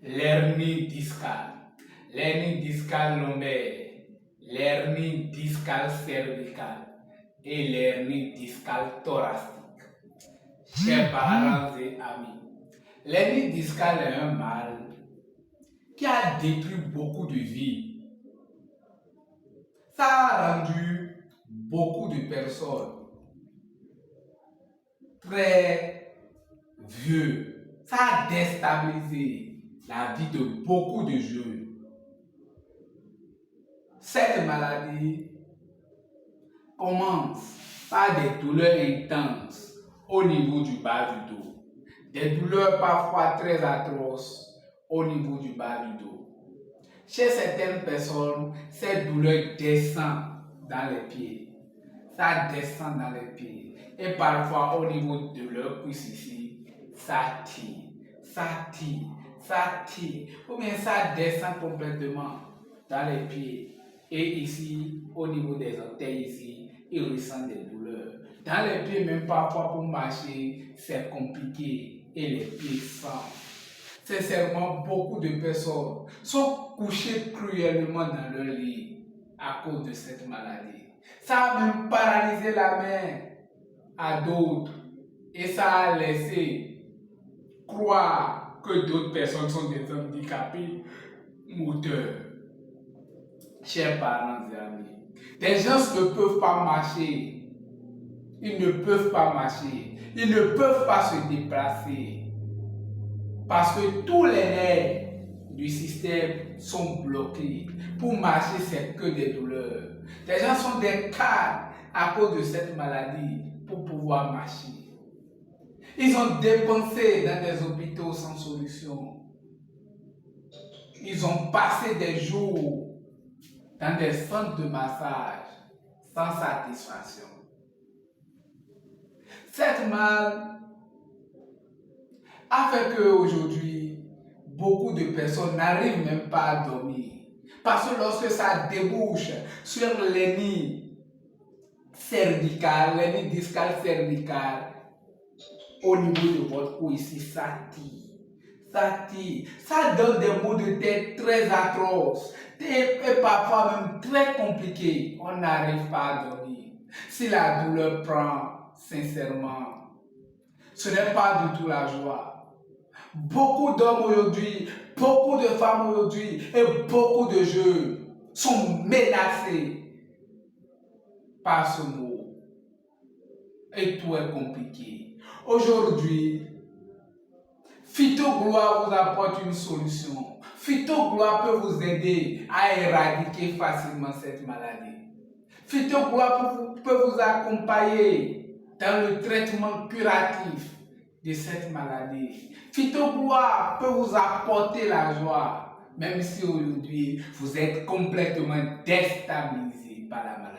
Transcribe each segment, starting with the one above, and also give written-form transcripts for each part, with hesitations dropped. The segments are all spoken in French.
l'hernie discale lombaire, l'hernie discale cervicale et l'hernie discale thoracique. Chers parents et amis, l'hernie discale est un mal qui a détruit beaucoup de vies. Ça a rendu beaucoup de personnes très vieux. Ça a déstabilisé la vie de beaucoup de jeunes. Cette maladie commence par des douleurs intenses au niveau du bas du dos. Des douleurs parfois très atroces au niveau du bas du dos. Chez certaines personnes, cette douleur descend dans les pieds. Ça descend dans les pieds. Et parfois, au niveau de leur cuisse ici, ça tire, ça tire, ça tire. Ou bien ça descend complètement dans les pieds. Et ici, au niveau des orteils ici, ils ressentent des douleurs. Dans les pieds, même parfois pour marcher, c'est compliqué. Et les pieds sentent. Sincèrement, beaucoup de personnes sont couchées cruellement dans leur lit à cause de cette maladie. Ça a même paralysé la main à d'autres et ça a laissé croire que d'autres personnes sont des handicapés moteurs. Chers parents et amis, des gens ne peuvent pas marcher. Ils ne peuvent pas marcher. Ils ne peuvent pas se déplacer. Parce que tous les nerfs du système sont bloqués. Pour marcher, c'est que des douleurs. Les gens sont des cadres à cause de cette maladie pour pouvoir marcher. Ils ont dépensé dans des hôpitaux sans solution. Ils ont passé des jours dans des centres de massage sans satisfaction. Cette maladie a fait qu'aujourd'hui, beaucoup de personnes n'arrivent même pas à dormir. Parce que lorsque ça débouche sur l'hernie cervicale, l'hernie discale cervicale, au niveau de votre cou ici, ça tire. Ça tire. Ça donne des maux de tête très atroces et parfois même très compliqués. On n'arrive pas à dormir. Si la douleur prend, sincèrement, ce n'est pas du tout la joie. Beaucoup d'hommes aujourd'hui, beaucoup de femmes aujourd'hui et beaucoup de jeunes sont menacés par ce mot. Et tout est compliqué. Aujourd'hui, Phytogloire vous apporte une solution. Phytogloire peut vous aider à éradiquer facilement cette maladie. Phytogloire peut vous accompagner dans le traitement curatif de cette maladie. Phytogloire peut vous apporter la joie, même si aujourd'hui vous êtes complètement déstabilisé par la maladie.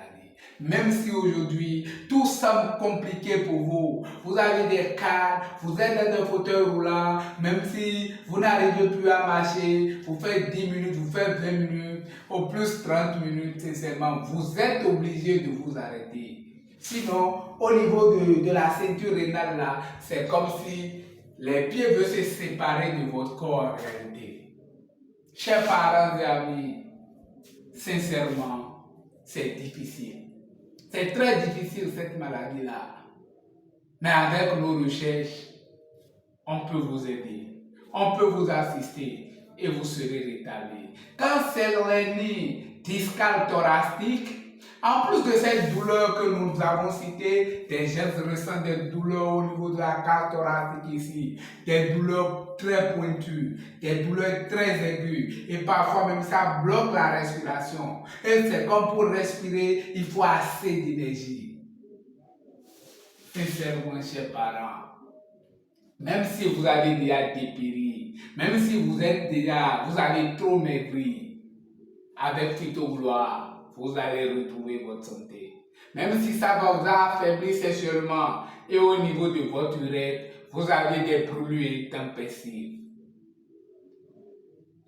Même si aujourd'hui tout semble compliqué pour vous, vous avez des cadres, vous êtes dans un fauteuil roulant, même si vous n'arrivez plus à marcher, vous faites 10 minutes, vous faites 20 minutes, au plus 30 minutes, sincèrement, vous êtes obligé de vous arrêter. Sinon, au niveau de la ceinture rénale là, c'est comme si les pieds veulent se séparer de votre corps en réalité. Chers parents et amis, sincèrement, c'est difficile. C'est très difficile cette maladie-là. Mais avec nos recherches, on peut vous aider. On peut vous assister et vous serez rétabli. Quand c'est l'hernie discale thoracique, en plus de cette douleur que nous avons citée, des gens ressentent des douleurs au niveau de la cage thoracique ici, des douleurs très pointues, des douleurs très aiguës, et parfois même ça bloque la respiration. Et c'est comme pour respirer, il faut assez d'énergie. Sincèrement, chers parents, même si vous avez déjà dépéri, même si vous avez trop maigri, avec Phytogloire, vous allez retrouver votre santé. Même si ça va vous affaiblir sexuellement et au niveau de votre urètre, vous avez des brûlures intempestives.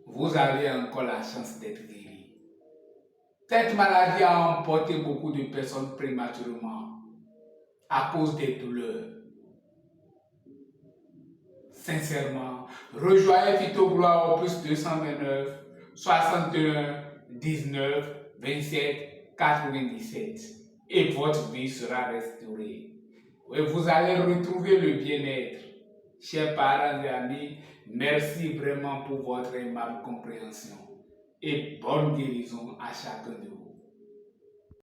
Vous avez encore la chance d'être guéri. Cette maladie a emporté beaucoup de personnes prématurément à cause des douleurs. Sincèrement, Rejoignez Fito Gloire au plus 229 61 19 27 97 et votre vie sera restaurée. Et vous allez retrouver le bien-être. Chers parents et amis, merci vraiment pour votre aimable compréhension et bonne guérison à chacun de vous.